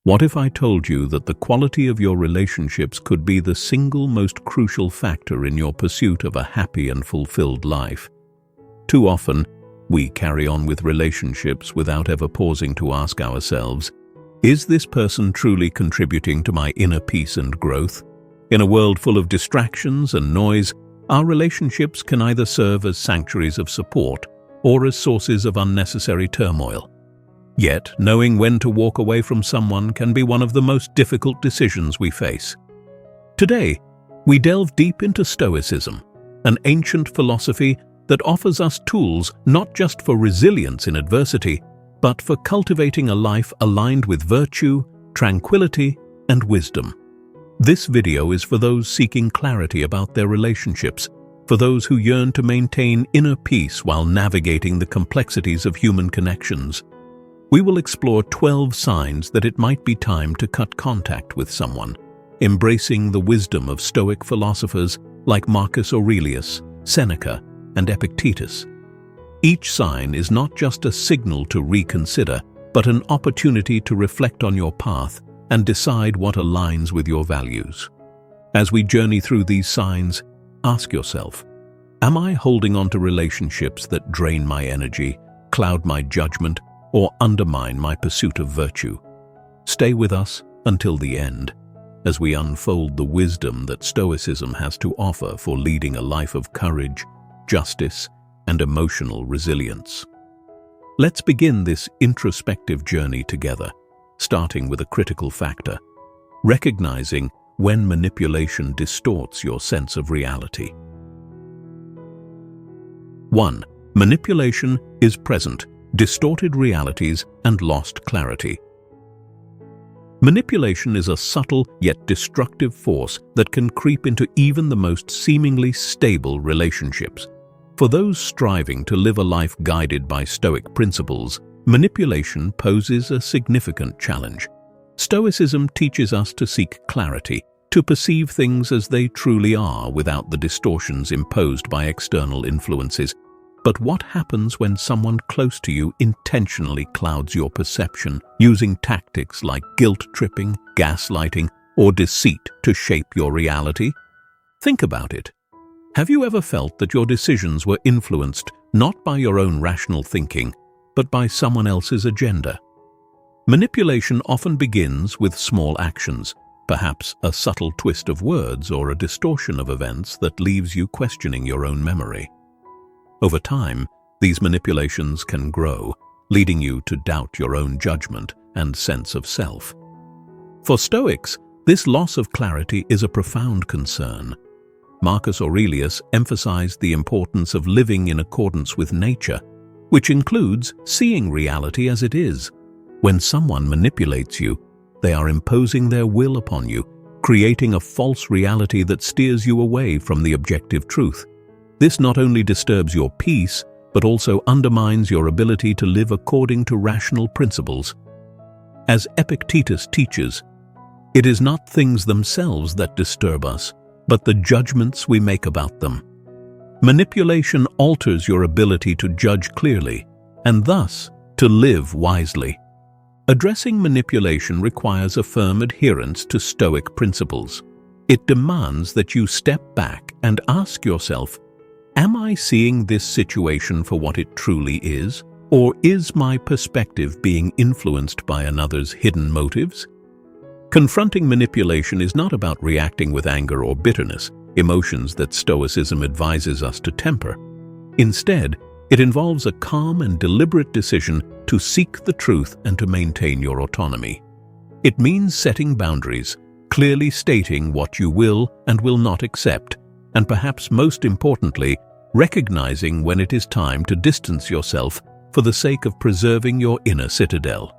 What if I told you that the quality of your relationships could be the single most crucial factor in your pursuit of a happy and fulfilled life? Too often, we carry on with relationships without ever pausing to ask ourselves, is this person truly contributing to my inner peace and growth? In a world full of distractions and noise, our relationships can either serve as sanctuaries of support or as sources of unnecessary turmoil. Yet, knowing when to walk away from someone can be one of the most difficult decisions we face. Today, we delve deep into Stoicism, an ancient philosophy that offers us tools not just for resilience in adversity, but for cultivating a life aligned with virtue, tranquility, and wisdom. This video is for those seeking clarity about their relationships, for those who yearn to maintain inner peace while navigating the complexities of human connections. We will explore 12 signs that it might be time to cut contact with someone, embracing the wisdom of Stoic philosophers like Marcus Aurelius, Seneca, and Epictetus. Each sign is not just a signal to reconsider, but an opportunity to reflect on your path and decide what aligns with your values. As we journey through these signs, ask yourself, am I holding on to relationships that drain my energy, cloud my judgment, or undermine my pursuit of virtue? Stay with us until the end, as we unfold the wisdom that Stoicism has to offer for leading a life of courage, justice, and emotional resilience. Let's begin this introspective journey together, starting with a critical factor, recognizing when manipulation distorts your sense of reality. 1. Manipulation is present, distorted realities, and lost clarity. Manipulation is a subtle yet destructive force that can creep into even the most seemingly stable relationships. For those striving to live a life guided by Stoic principles, manipulation poses a significant challenge. Stoicism teaches us to seek clarity, to perceive things as they truly are without the distortions imposed by external influences. But what happens when someone close to you intentionally clouds your perception, using tactics like guilt-tripping, gaslighting, or deceit to shape your reality? Think about it. Have you ever felt that your decisions were influenced not by your own rational thinking, but by someone else's agenda? Manipulation often begins with small actions, perhaps a subtle twist of words or a distortion of events that leaves you questioning your own memory. Over time, these manipulations can grow, leading you to doubt your own judgment and sense of self. For Stoics, this loss of clarity is a profound concern. Marcus Aurelius emphasized the importance of living in accordance with nature, which includes seeing reality as it is. When someone manipulates you, they are imposing their will upon you, creating a false reality that steers you away from the objective truth. This not only disturbs your peace, but also undermines your ability to live according to rational principles. As Epictetus teaches, it is not things themselves that disturb us, but the judgments we make about them. Manipulation alters your ability to judge clearly, and thus to live wisely. Addressing manipulation requires a firm adherence to Stoic principles. It demands that you step back and ask yourself, am I seeing this situation for what it truly is, or is my perspective being influenced by another's hidden motives? Confronting manipulation is not about reacting with anger or bitterness, emotions that Stoicism advises us to temper. Instead, it involves a calm and deliberate decision to seek the truth and to maintain your autonomy. It means setting boundaries, clearly stating what you will and will not accept, and perhaps most importantly, recognizing when it is time to distance yourself for the sake of preserving your inner citadel.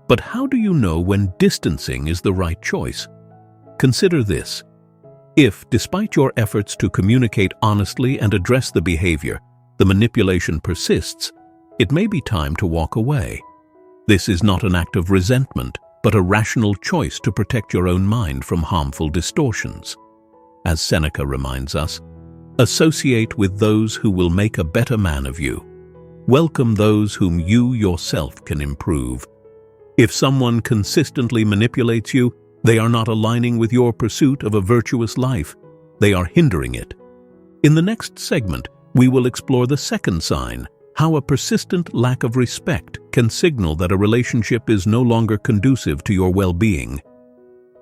But how do you know when distancing is the right choice? Consider this. If, despite your efforts to communicate honestly and address the behavior, the manipulation persists, it may be time to walk away. This is not an act of resentment, but a rational choice to protect your own mind from harmful distortions. As Seneca reminds us, associate with those who will make a better man of you. Welcome those whom you yourself can improve. If someone consistently manipulates you, they are not aligning with your pursuit of a virtuous life. They are hindering it. In the next segment, we will explore the second sign, how a persistent lack of respect can signal that a relationship is no longer conducive to your well-being.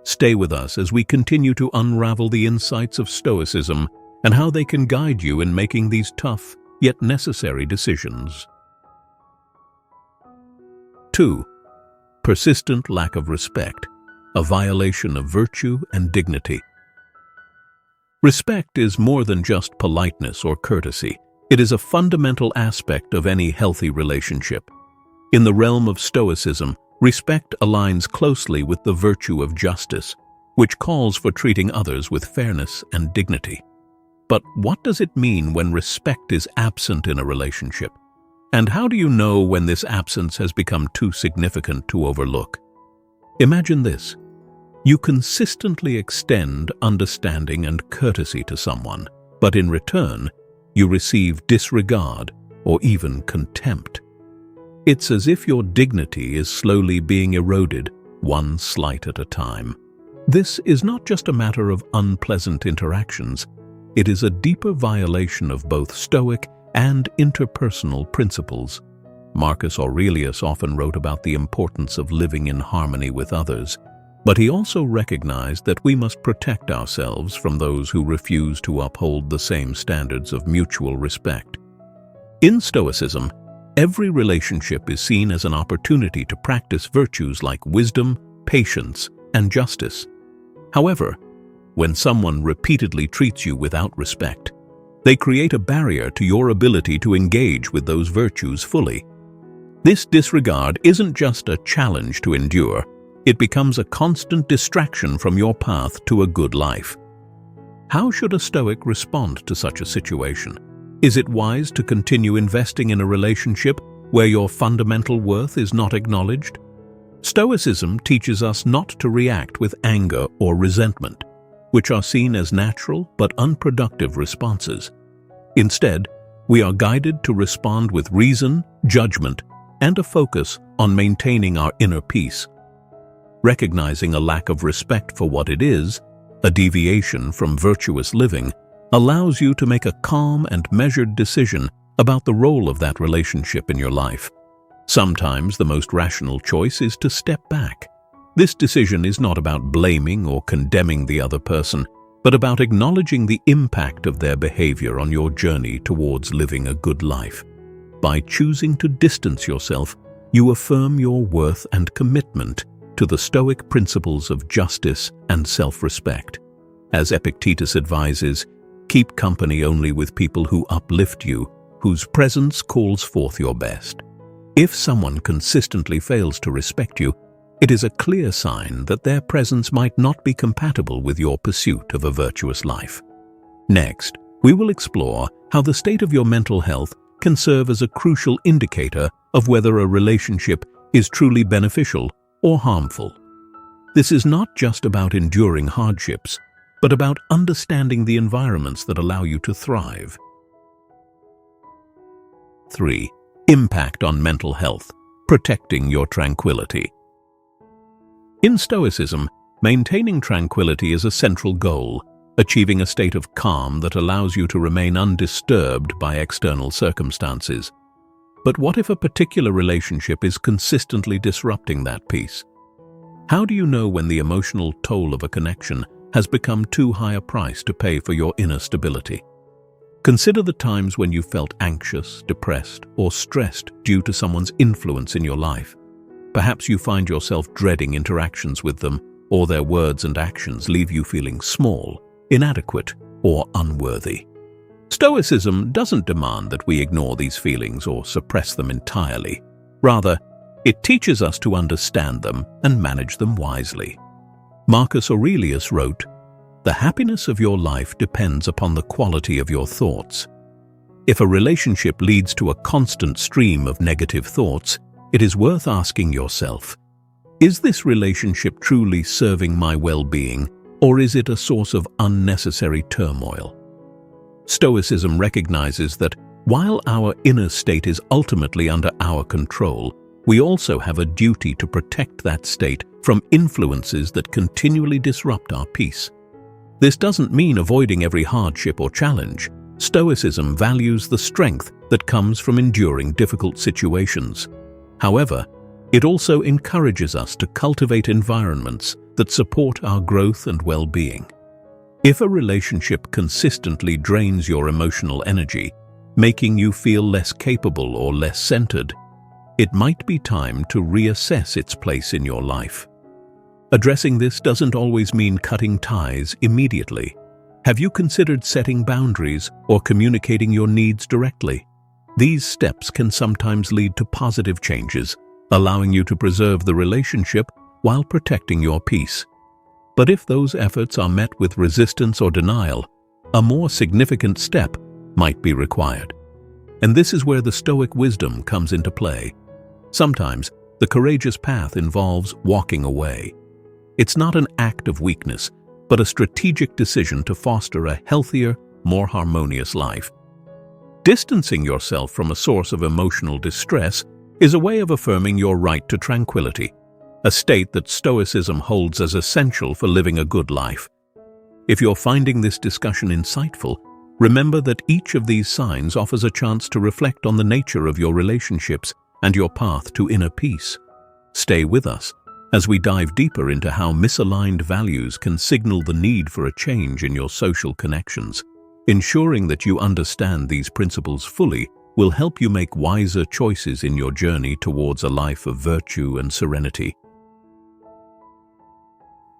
Stay with us as we continue to unravel the insights of Stoicism and how they can guide you in making these tough yet necessary decisions. 2. Persistent lack of respect, a violation of virtue and dignity. Respect is more than just politeness or courtesy. It is a fundamental aspect of any healthy relationship. In the realm of Stoicism, respect aligns closely with the virtue of justice, which calls for treating others with fairness and dignity. But what does it mean when respect is absent in a relationship? And how do you know when this absence has become too significant to overlook? Imagine this. You consistently extend understanding and courtesy to someone, but in return, you receive disregard or even contempt. It's as if your dignity is slowly being eroded, one slight at a time. This is not just a matter of unpleasant interactions. It is a deeper violation of both Stoic and interpersonal principles. Marcus Aurelius often wrote about the importance of living in harmony with others, but he also recognized that we must protect ourselves from those who refuse to uphold the same standards of mutual respect. In Stoicism, every relationship is seen as an opportunity to practice virtues like wisdom, patience, and justice. However, when someone repeatedly treats you without respect, they create a barrier to your ability to engage with those virtues fully. This disregard isn't just a challenge to endure, it becomes a constant distraction from your path to a good life. How should a Stoic respond to such a situation? Is it wise to continue investing in a relationship where your fundamental worth is not acknowledged? Stoicism teaches us not to react with anger or resentment, which are seen as natural but unproductive responses. Instead, we are guided to respond with reason, judgment, and a focus on maintaining our inner peace. Recognizing a lack of respect for what it is, a deviation from virtuous living, allows you to make a calm and measured decision about the role of that relationship in your life. Sometimes the most rational choice is to step back. This decision is not about blaming or condemning the other person, but about acknowledging the impact of their behavior on your journey towards living a good life. By choosing to distance yourself, you affirm your worth and commitment to the Stoic principles of justice and self-respect. As Epictetus advises, keep company only with people who uplift you, whose presence calls forth your best. If someone consistently fails to respect you, it is a clear sign that their presence might not be compatible with your pursuit of a virtuous life. Next, we will explore how the state of your mental health can serve as a crucial indicator of whether a relationship is truly beneficial or harmful. This is not just about enduring hardships, but about understanding the environments that allow you to thrive. 3. Impact on mental health, protecting your tranquility. In Stoicism, maintaining tranquility is a central goal, achieving a state of calm that allows you to remain undisturbed by external circumstances. But what if a particular relationship is consistently disrupting that peace? How do you know when the emotional toll of a connection has become too high a price to pay for your inner stability? Consider the times when you felt anxious, depressed, or stressed due to someone's influence in your life. Perhaps you find yourself dreading interactions with them, or their words and actions leave you feeling small, inadequate, or unworthy. Stoicism doesn't demand that we ignore these feelings or suppress them entirely. Rather, it teaches us to understand them and manage them wisely. Marcus Aurelius wrote, "The happiness of your life depends upon the quality of your thoughts." If a relationship leads to a constant stream of negative thoughts, it is worth asking yourself, is this relationship truly serving my well-being, or is it a source of unnecessary turmoil? Stoicism recognizes that while our inner state is ultimately under our control, we also have a duty to protect that state from influences that continually disrupt our peace. This doesn't mean avoiding every hardship or challenge. Stoicism values the strength that comes from enduring difficult situations. However, it also encourages us to cultivate environments that support our growth and well-being. If a relationship consistently drains your emotional energy, making you feel less capable or less centered, it might be time to reassess its place in your life. Addressing this doesn't always mean cutting ties immediately. Have you considered setting boundaries or communicating your needs directly? These steps can sometimes lead to positive changes, allowing you to preserve the relationship while protecting your peace. But if those efforts are met with resistance or denial, a more significant step might be required. And this is where the Stoic wisdom comes into play. Sometimes, the courageous path involves walking away. It's not an act of weakness, but a strategic decision to foster a healthier, more harmonious life. Distancing yourself from a source of emotional distress is a way of affirming your right to tranquility, a state that Stoicism holds as essential for living a good life. If you're finding this discussion insightful, remember that each of these signs offers a chance to reflect on the nature of your relationships and your path to inner peace. Stay with us as we dive deeper into how misaligned values can signal the need for a change in your social connections. Ensuring that you understand these principles fully will help you make wiser choices in your journey towards a life of virtue and serenity.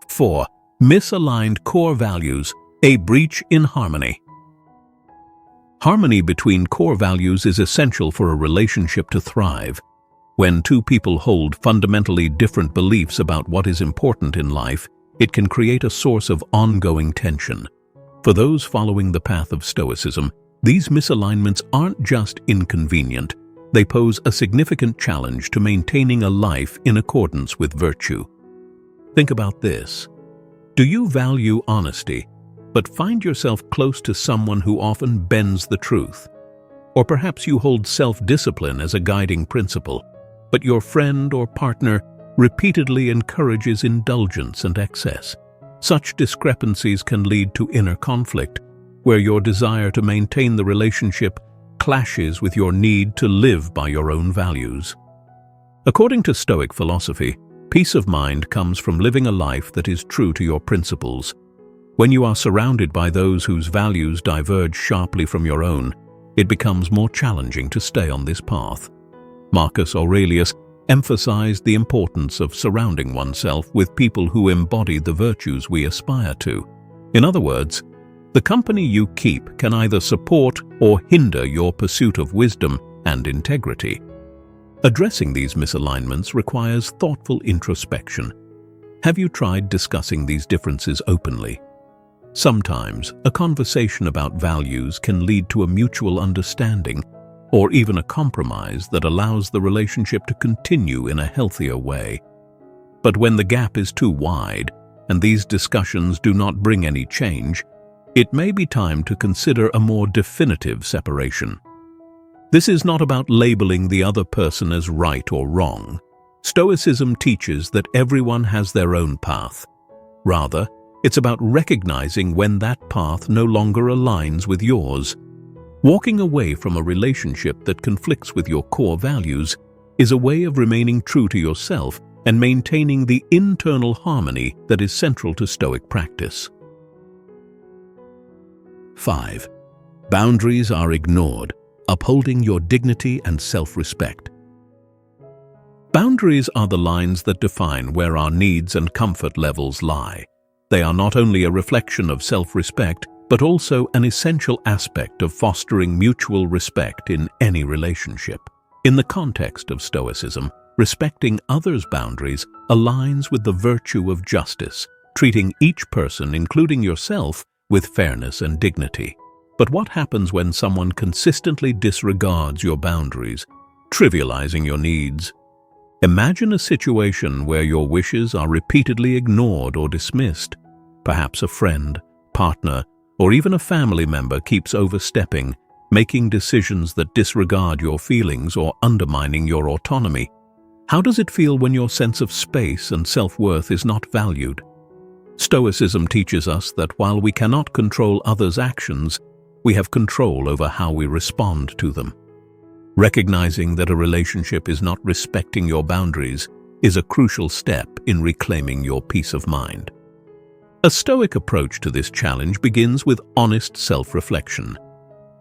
4. Misaligned core values, a breach in harmony. Harmony between core values is essential for a relationship to thrive. When two people hold fundamentally different beliefs about what is important in life, it can create a source of ongoing tension. For those following the path of Stoicism, these misalignments aren't just inconvenient, they pose a significant challenge to maintaining a life in accordance with virtue. Think about this. Do you value honesty, but find yourself close to someone who often bends the truth? Or perhaps you hold self-discipline as a guiding principle, but your friend or partner repeatedly encourages indulgence and excess. Such discrepancies can lead to inner conflict, where your desire to maintain the relationship clashes with your need to live by your own values. According to Stoic philosophy, peace of mind comes from living a life that is true to your principles. When you are surrounded by those whose values diverge sharply from your own, it becomes more challenging to stay on this path. Marcus Aurelius emphasized the importance of surrounding oneself with people who embody the virtues we aspire to. In other words, the company you keep can either support or hinder your pursuit of wisdom and integrity. Addressing these misalignments requires thoughtful introspection. Have you tried discussing these differences openly? Sometimes, a conversation about values can lead to a mutual understanding or even a compromise that allows the relationship to continue in a healthier way. But when the gap is too wide and these discussions do not bring any change, it may be time to consider a more definitive separation. This is not about labeling the other person as right or wrong. Stoicism teaches that everyone has their own path. Rather, it's about recognizing when that path no longer aligns with yours. Walking away from a relationship that conflicts with your core values is a way of remaining true to yourself and maintaining the internal harmony that is central to Stoic practice. 5. Boundaries are ignored, upholding your dignity and self-respect. Boundaries are the lines that define where our needs and comfort levels lie. They are not only a reflection of self-respect, but also an essential aspect of fostering mutual respect in any relationship. In the context of Stoicism, respecting others' boundaries aligns with the virtue of justice, treating each person, including yourself, with fairness and dignity. But what happens when someone consistently disregards your boundaries, trivializing your needs? Imagine a situation where your wishes are repeatedly ignored or dismissed. Perhaps a friend, partner, or even a family member keeps overstepping, making decisions that disregard your feelings or undermining your autonomy. How does it feel when your sense of space and self-worth is not valued? Stoicism teaches us that while we cannot control others' actions, we have control over how we respond to them. Recognizing that a relationship is not respecting your boundaries is a crucial step in reclaiming your peace of mind. A Stoic approach to this challenge begins with honest self-reflection.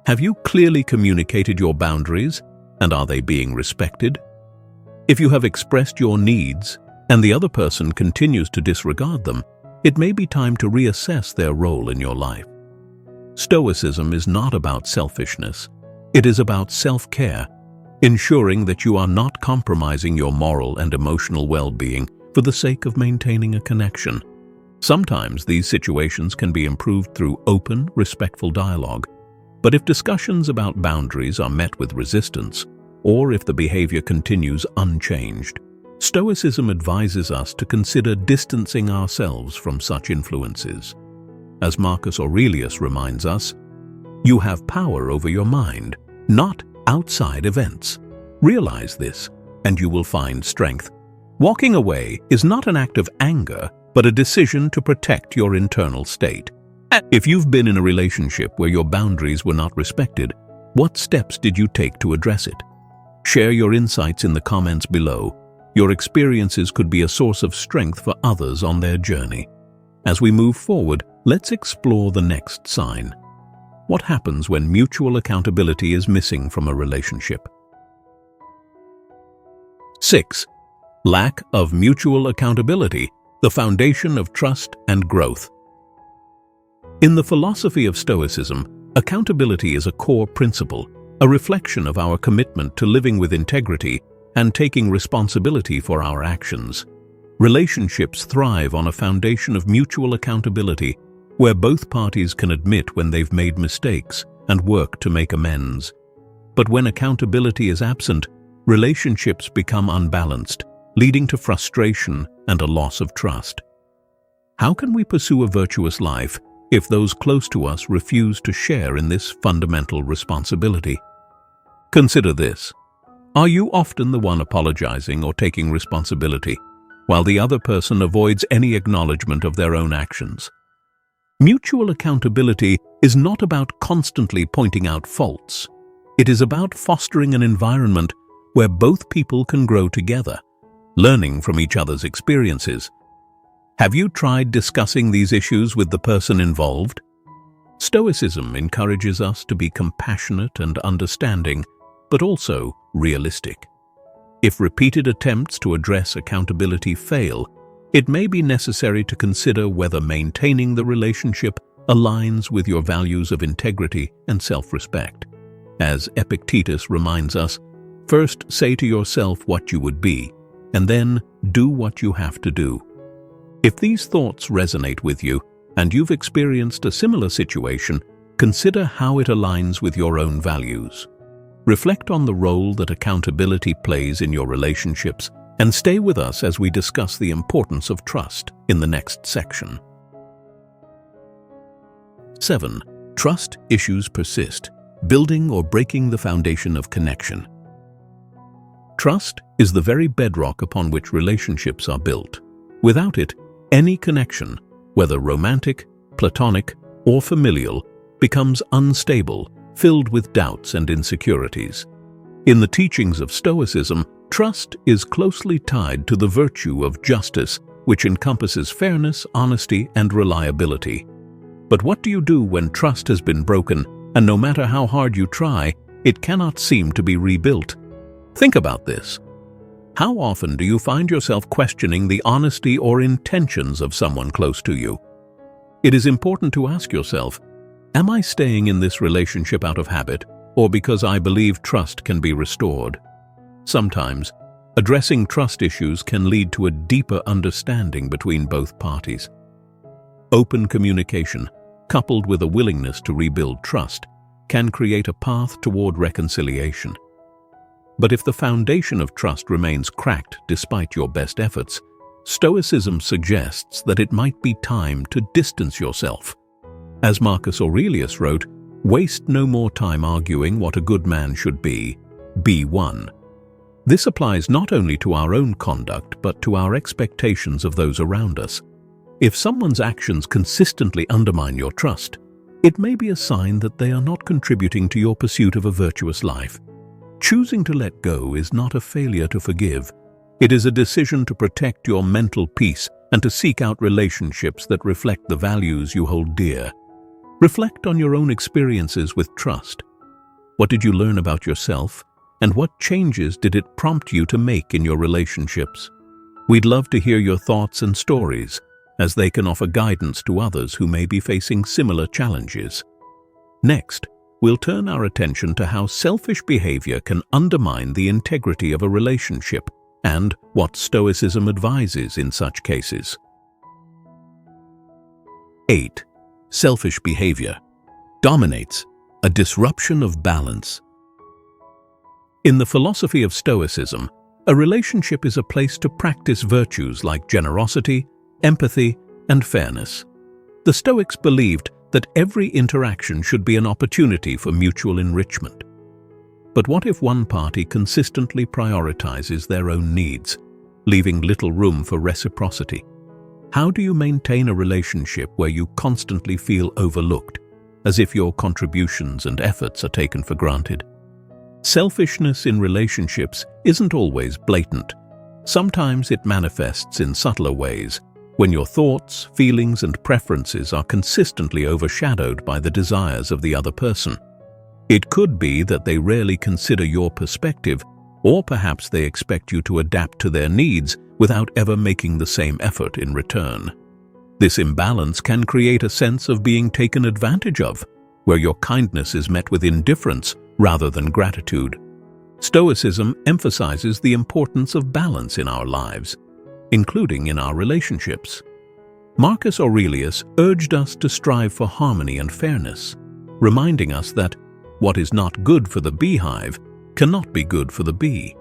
Have you clearly communicated your boundaries, and are they being respected? If you have expressed your needs, and the other person continues to disregard them, it may be time to reassess their role in your life. Stoicism is not about selfishness. It is about self-care, ensuring that you are not compromising your moral and emotional well-being for the sake of maintaining a connection. Sometimes these situations can be improved through open, respectful dialogue. But if discussions about boundaries are met with resistance, or if the behavior continues unchanged, Stoicism advises us to consider distancing ourselves from such influences. As Marcus Aurelius reminds us, you have power over your mind, not outside events. Realize this, and you will find strength. Walking away is not an act of anger, but a decision to protect your internal state. If you've been in a relationship where your boundaries were not respected, what steps did you take to address it? Share your insights in the comments below. Your experiences could be a source of strength for others on their journey. As we move forward, let's explore the next sign. What happens when mutual accountability is missing from a relationship? 6. Lack of mutual accountability, the foundation of trust and growth. In the philosophy of Stoicism, accountability is a core principle, a reflection of our commitment to living with integrity and taking responsibility for our actions. Relationships thrive on a foundation of mutual accountability, where both parties can admit when they've made mistakes and work to make amends. But when accountability is absent, relationships become unbalanced, leading to frustration and a loss of trust. How can we pursue a virtuous life if those close to us refuse to share in this fundamental responsibility? Consider this. Are you often the one apologizing or taking responsibility, while the other person avoids any acknowledgement of their own actions? Mutual accountability is not about constantly pointing out faults. It is about fostering an environment where both people can grow together, learning from each other's experiences. Have you tried discussing these issues with the person involved? Stoicism encourages us to be compassionate and understanding, but also realistic. If repeated attempts to address accountability fail, it may be necessary to consider whether maintaining the relationship aligns with your values of integrity and self-respect. As Epictetus reminds us, first say to yourself what you would be, and then do what you have to do. If these thoughts resonate with you, and you've experienced a similar situation, consider how it aligns with your own values. Reflect on the role that accountability plays in your relationships, and stay with us as we discuss the importance of trust in the next section. 7. Trust issues persist, building or breaking the foundation of connection. Trust is the very bedrock upon which relationships are built. Without it, any connection, whether romantic, platonic, or familial, becomes unstable, filled with doubts and insecurities. In the teachings of Stoicism, trust is closely tied to the virtue of justice, which encompasses fairness, honesty, and reliability. But what do you do when trust has been broken, and no matter how hard you try, it cannot seem to be rebuilt? Think about this. How often do you find yourself questioning the honesty or intentions of someone close to you? It is important to ask yourself, am I staying in this relationship out of habit, or because I believe trust can be restored? Sometimes, addressing trust issues can lead to a deeper understanding between both parties. Open communication, coupled with a willingness to rebuild trust, can create a path toward reconciliation. But if the foundation of trust remains cracked despite your best efforts, Stoicism suggests that it might be time to distance yourself. As Marcus Aurelius wrote, "Waste no more time arguing what a good man should be one." This applies not only to our own conduct, but to our expectations of those around us. If someone's actions consistently undermine your trust, it may be a sign that they are not contributing to your pursuit of a virtuous life. Choosing to let go is not a failure to forgive. It is a decision to protect your mental peace and to seek out relationships that reflect the values you hold dear. Reflect on your own experiences with trust. What did you learn about yourself, and what changes did it prompt you to make in your relationships? We'd love to hear your thoughts and stories, as they can offer guidance to others who may be facing similar challenges. Next, we'll turn our attention to how selfish behavior can undermine the integrity of a relationship and what Stoicism advises in such cases. 8. Selfish behavior dominates, a disruption of balance. In the philosophy of Stoicism, a relationship is a place to practice virtues like generosity, empathy, and fairness. The Stoics believed that every interaction should be an opportunity for mutual enrichment. But what if one party consistently prioritizes their own needs, leaving little room for reciprocity? How do you maintain a relationship where you constantly feel overlooked, as if your contributions and efforts are taken for granted? Selfishness in relationships isn't always blatant. Sometimes it manifests in subtler ways, when your thoughts, feelings, and preferences are consistently overshadowed by the desires of the other person. It could be that they rarely consider your perspective, or perhaps they expect you to adapt to their needs without ever making the same effort in return. This imbalance can create a sense of being taken advantage of, where your kindness is met with indifference rather than gratitude. Stoicism emphasizes the importance of balance in our lives, including in our relationships. Marcus Aurelius urged us to strive for harmony and fairness, reminding us that what is not good for the beehive cannot be good for the bee.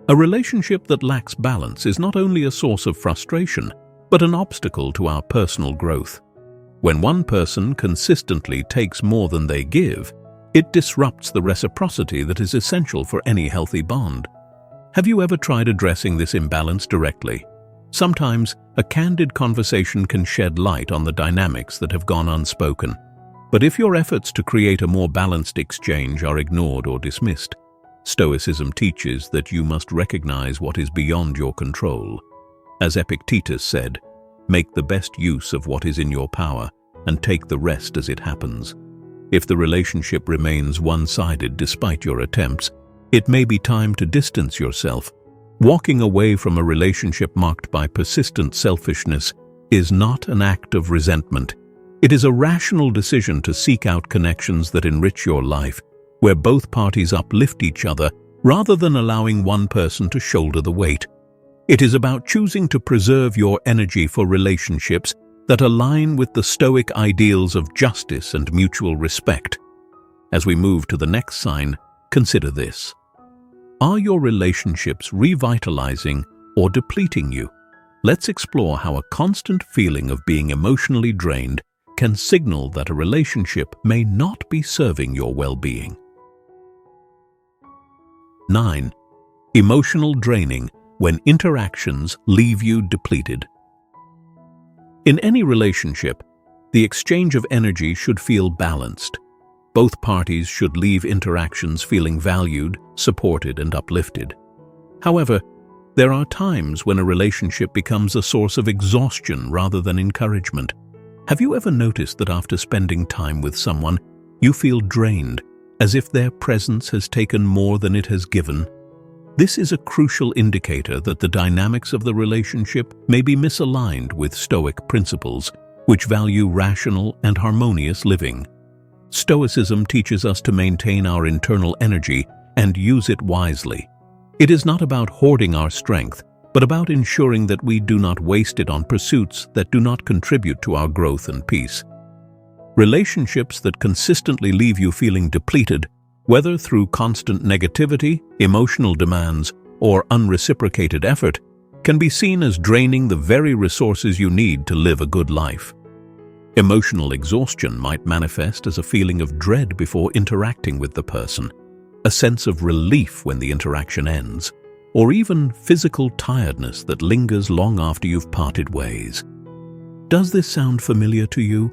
A relationship that lacks balance is not only a source of frustration, but an obstacle to our personal growth. When one person consistently takes more than they give, it disrupts the reciprocity that is essential for any healthy bond. Have you ever tried addressing this imbalance directly? Sometimes, a candid conversation can shed light on the dynamics that have gone unspoken. But if your efforts to create a more balanced exchange are ignored or dismissed, Stoicism teaches that you must recognize what is beyond your control. As Epictetus said, "Make the best use of what is in your power, and take the rest as it happens." If the relationship remains one-sided despite your attempts, it may be time to distance yourself. Walking away from a relationship marked by persistent selfishness is not an act of resentment. It is a rational decision to seek out connections that enrich your life, where both parties uplift each other rather than allowing one person to shoulder the weight. It is about choosing to preserve your energy for relationships that align with the Stoic ideals of justice and mutual respect. As we move to the next sign, consider this. Are your relationships revitalizing or depleting you? Let's explore how a constant feeling of being emotionally drained can signal that a relationship may not be serving your well-being. 9. Emotional draining when interactions leave you depleted. In any relationship, the exchange of energy should feel balanced. Both parties should leave interactions feeling valued, supported, and uplifted. However, there are times when a relationship becomes a source of exhaustion rather than encouragement. Have you ever noticed that after spending time with someone, you feel drained, as if their presence has taken more than it has given? This is a crucial indicator that the dynamics of the relationship may be misaligned with Stoic principles, which value rational and harmonious living. Stoicism teaches us to maintain our internal energy and use it wisely. It is not about hoarding our strength, but about ensuring that we do not waste it on pursuits that do not contribute to our growth and peace. Relationships that consistently leave you feeling depleted, whether through constant negativity, emotional demands, or unreciprocated effort, can be seen as draining the very resources you need to live a good life. Emotional exhaustion might manifest as a feeling of dread before interacting with the person. a sense of relief when the interaction ends, or even physical tiredness that lingers long after you've parted ways. Does this sound familiar to you?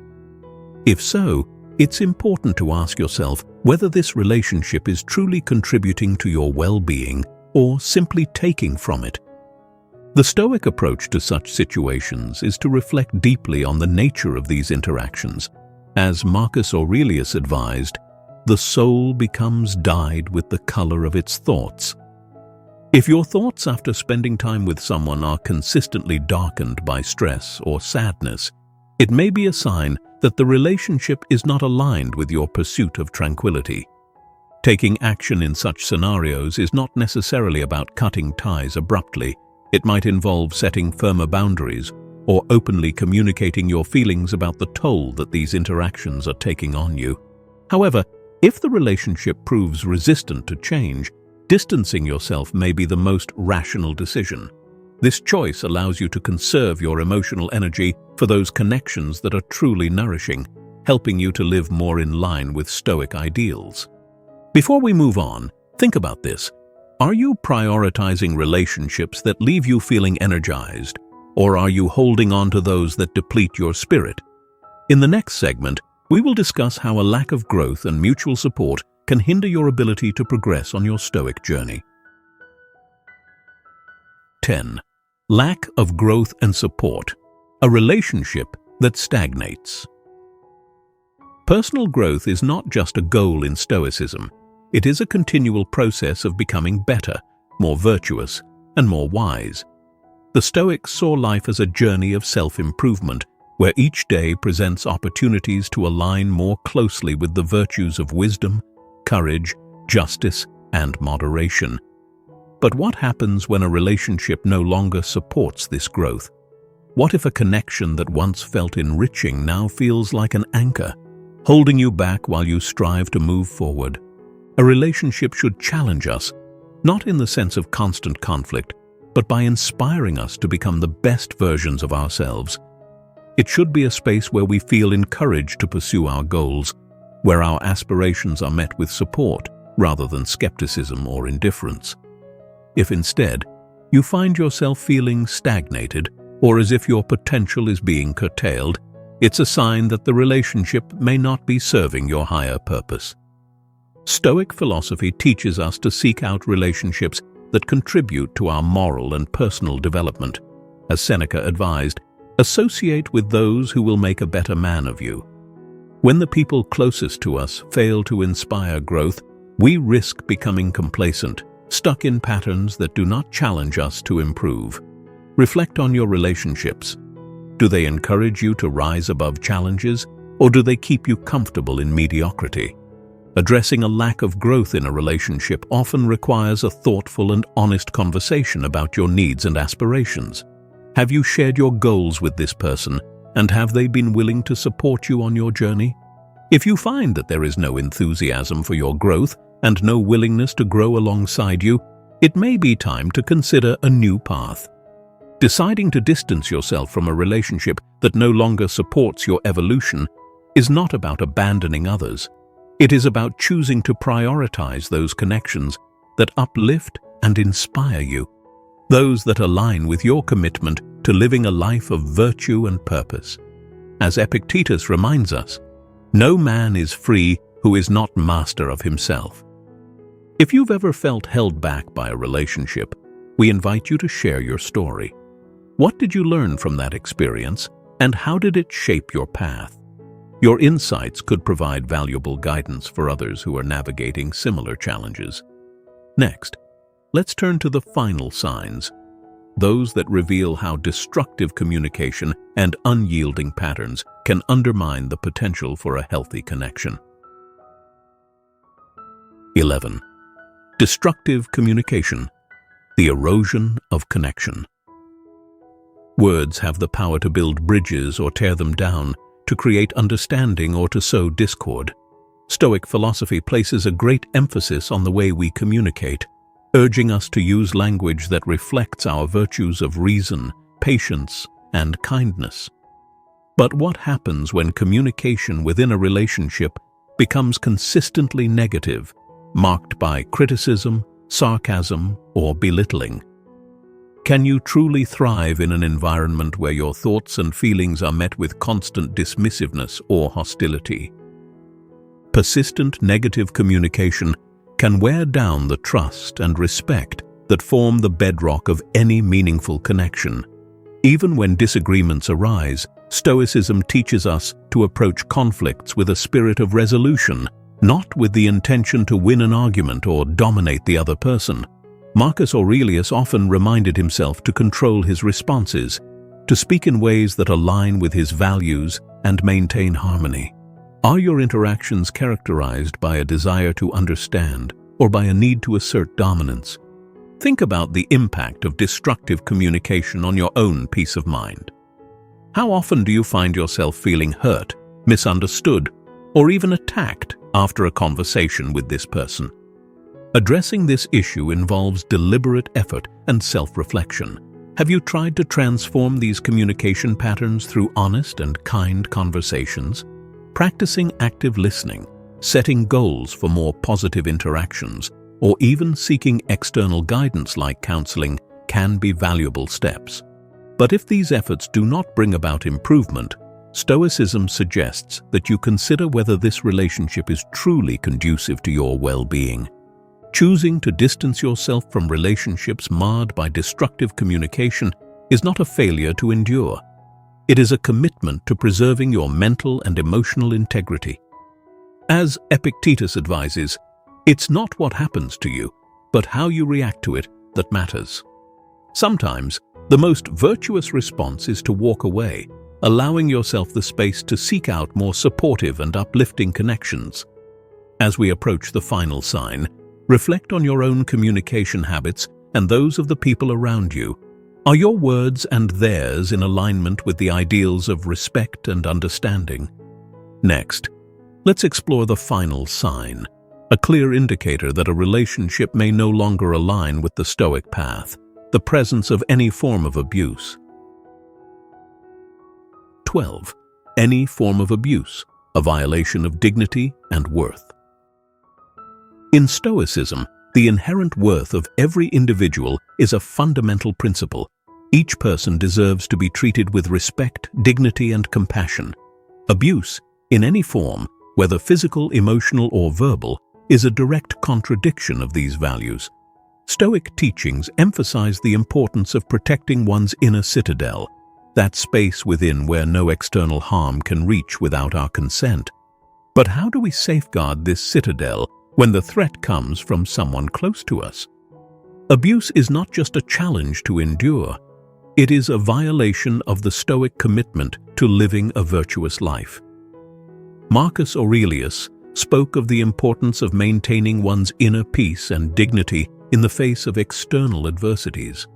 If so, it's important to ask yourself whether this relationship is truly contributing to your well-being or simply taking from it. The Stoic approach to such situations is to reflect deeply on the nature of these interactions. As Marcus Aurelius advised, the soul becomes dyed with the color of its thoughts. If your thoughts after spending time with someone are consistently darkened by stress or sadness, it may be a sign that the relationship is not aligned with your pursuit of tranquility. Taking action in such scenarios is not necessarily about cutting ties abruptly. It might involve setting firmer boundaries or openly communicating your feelings about the toll that these interactions are taking on you. However, if the relationship proves resistant to change, distancing yourself may be the most rational decision. This choice allows you to conserve your emotional energy for those connections that are truly nourishing, helping you to live more in line with Stoic ideals. Before we move on, think about this. Are you prioritizing relationships that leave you feeling energized, or are you holding on to those that deplete your spirit? In the next segment, we will discuss how a lack of growth and mutual support can hinder your ability to progress on your Stoic journey. 10. Lack of growth and support, a relationship that stagnates. Personal growth is not just a goal in Stoicism. It is a continual process of becoming better, more virtuous, and more wise. The Stoics saw life as a journey of self-improvement, where each day presents opportunities to align more closely with the virtues of wisdom, courage, justice, and moderation. But what happens when a relationship no longer supports this growth? What if a connection that once felt enriching now feels like an anchor, holding you back while you strive to move forward? A relationship should challenge us, not in the sense of constant conflict, but by inspiring us to become the best versions of ourselves. It should be a space where we feel encouraged to pursue our goals, where our aspirations are met with support rather than skepticism or indifference. If instead, you find yourself feeling stagnated or as if your potential is being curtailed, it's a sign that the relationship may not be serving your higher purpose. Stoic philosophy teaches us to seek out relationships that contribute to our moral and personal development. As Seneca advised, associate with those who will make a better man of you. When the people closest to us fail to inspire growth, we risk becoming complacent, stuck in patterns that do not challenge us to improve. Reflect on your relationships. Do they encourage you to rise above challenges, or do they keep you comfortable in mediocrity? Addressing a lack of growth in a relationship often requires a thoughtful and honest conversation about your needs and aspirations. Have you shared your goals with this person, and have they been willing to support you on your journey? If you find that there is no enthusiasm for your growth and no willingness to grow alongside you, it may be time to consider a new path. Deciding to distance yourself from a relationship that no longer supports your evolution is not about abandoning others. It is about choosing to prioritize those connections that uplift and inspire you, those that align with your commitment to living a life of virtue and purpose. As Epictetus reminds us, no man is free who is not master of himself. If you've ever felt held back by a relationship, we invite you to share your story. What did you learn from that experience, and how did it shape your path? Your insights could provide valuable guidance for others who are navigating similar challenges. Next, let's turn to the final signs, those that reveal how destructive communication and unyielding patterns can undermine the potential for a healthy connection. 11. Destructive communication, the erosion of connection. Words have the power to build bridges or tear them down, to create understanding or to sow discord. Stoic philosophy places a great emphasis on the way we communicate, urging us to use language that reflects our virtues of reason, patience, and kindness. But what happens when communication within a relationship becomes consistently negative, marked by criticism, sarcasm, or belittling? Can you truly thrive in an environment where your thoughts and feelings are met with constant dismissiveness or hostility? Persistent negative communication can wear down the trust and respect that form the bedrock of any meaningful connection. Even when disagreements arise, Stoicism teaches us to approach conflicts with a spirit of resolution, not with the intention to win an argument or dominate the other person. Marcus Aurelius often reminded himself to control his responses, to speak in ways that align with his values and maintain harmony. Are your interactions characterized by a desire to understand or by a need to assert dominance? Think about the impact of destructive communication on your own peace of mind. How often do you find yourself feeling hurt, misunderstood, or even attacked after a conversation with this person? Addressing this issue involves deliberate effort and self-reflection. Have you tried to transform these communication patterns through honest and kind conversations? Practicing active listening, setting goals for more positive interactions, or even seeking external guidance like counseling can be valuable steps. But if these efforts do not bring about improvement, Stoicism suggests that you consider whether this relationship is truly conducive to your well-being. Choosing to distance yourself from relationships marred by destructive communication is not a failure to endure. It is a commitment to preserving your mental and emotional integrity. As Epictetus advises, it's not what happens to you, but how you react to it that matters. Sometimes, the most virtuous response is to walk away, allowing yourself the space to seek out more supportive and uplifting connections. As we approach the final sign, reflect on your own communication habits and those of the people around you. Are your words and theirs in alignment with the ideals of respect and understanding? Next, let's explore the final sign, a clear indicator that a relationship may no longer align with the Stoic path, the presence of any form of abuse. 12. Any form of abuse, a violation of dignity and worth. In Stoicism, the inherent worth of every individual is a fundamental principle. Each person deserves to be treated with respect, dignity, and compassion. Abuse, in any form, whether physical, emotional, or verbal, is a direct contradiction of these values. Stoic teachings emphasize the importance of protecting one's inner citadel, that space within where no external harm can reach without our consent. But how do we safeguard this citadel when the threat comes from someone close to us? Abuse is not just a challenge to endure. It is a violation of the Stoic commitment to living a virtuous life. Marcus Aurelius spoke of the importance of maintaining one's inner peace and dignity in the face of external adversities.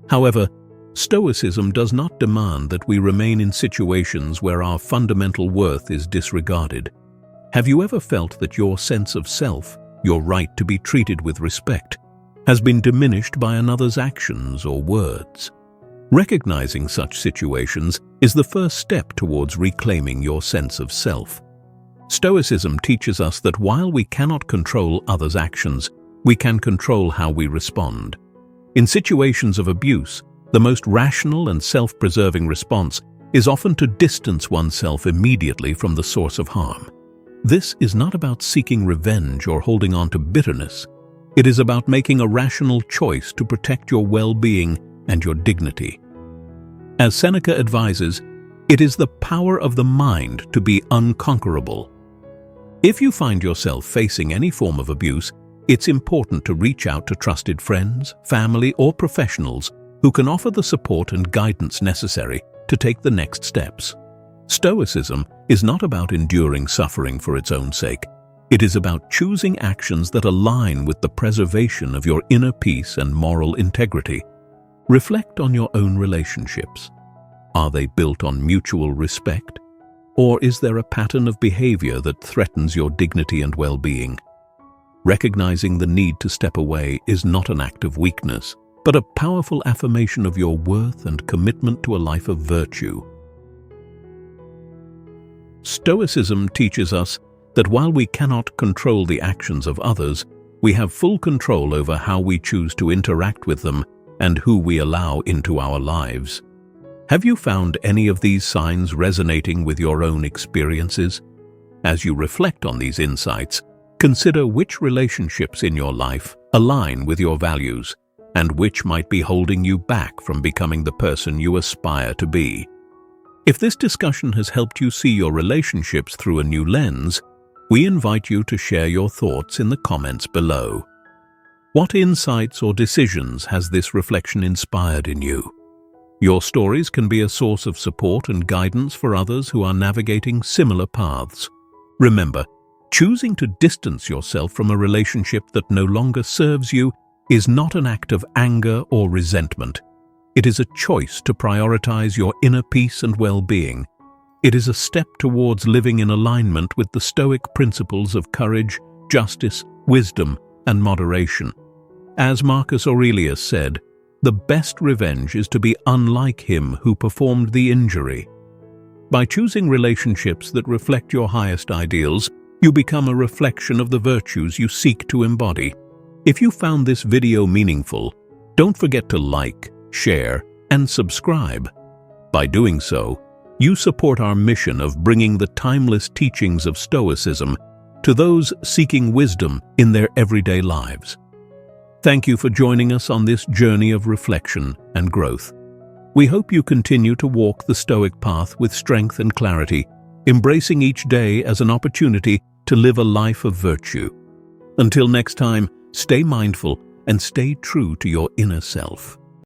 However, Stoicism does not demand that we remain in situations where our fundamental worth is disregarded. Have you ever felt that your sense of self, your right to be treated with respect, has been diminished by another's actions or words? Recognizing such situations is the first step towards reclaiming your sense of self. Stoicism teaches us that while we cannot control others' actions, we can control how we respond. In situations of abuse, the most rational and self-preserving response is often to distance oneself immediately from the source of harm. This is not about seeking revenge or holding on to bitterness. It is about making a rational choice to protect your well-being and your dignity. As Seneca advises, it is the power of the mind to be unconquerable. If you find yourself facing any form of abuse, it's important to reach out to trusted friends, family, or professionals who can offer the support and guidance necessary to take the next steps. Stoicism is not about enduring suffering for its own sake. It is about choosing actions that align with the preservation of your inner peace and moral integrity. Reflect on your own relationships. Are they built on mutual respect? Or is there a pattern of behavior that threatens your dignity and well-being? Recognizing the need to step away is not an act of weakness, but a powerful affirmation of your worth and commitment to a life of virtue. Stoicism teaches us that while we cannot control the actions of others, We have full control over how we choose to interact with them and who we allow into our lives. Have you found any of these signs resonating with your own experiences? As you reflect on these insights, consider which relationships in your life align with your values and which might be holding you back from becoming the person you aspire to be. If this discussion has helped you see your relationships through a new lens, we invite you to share your thoughts in the comments below. What insights or decisions has this reflection inspired in you? Your stories can be a source of support and guidance for others who are navigating similar paths. Remember, choosing to distance yourself from a relationship that no longer serves you is not an act of anger or resentment. It is a choice to prioritize your inner peace and well-being. It is a step towards living in alignment with the Stoic principles of courage, justice, wisdom, and moderation. As Marcus Aurelius said, "The best revenge is to be unlike him who performed the injury." By choosing relationships that reflect your highest ideals, you become a reflection of the virtues you seek to embody. If you found this video meaningful, don't forget to like, share, and subscribe. By doing so, you support our mission of bringing the timeless teachings of Stoicism to those seeking wisdom in their everyday lives. Thank you for joining us on this journey of reflection and growth. We hope you continue to walk the Stoic path with strength and clarity, embracing each day as an opportunity to live a life of virtue. Until next time, stay mindful and stay true to your inner self.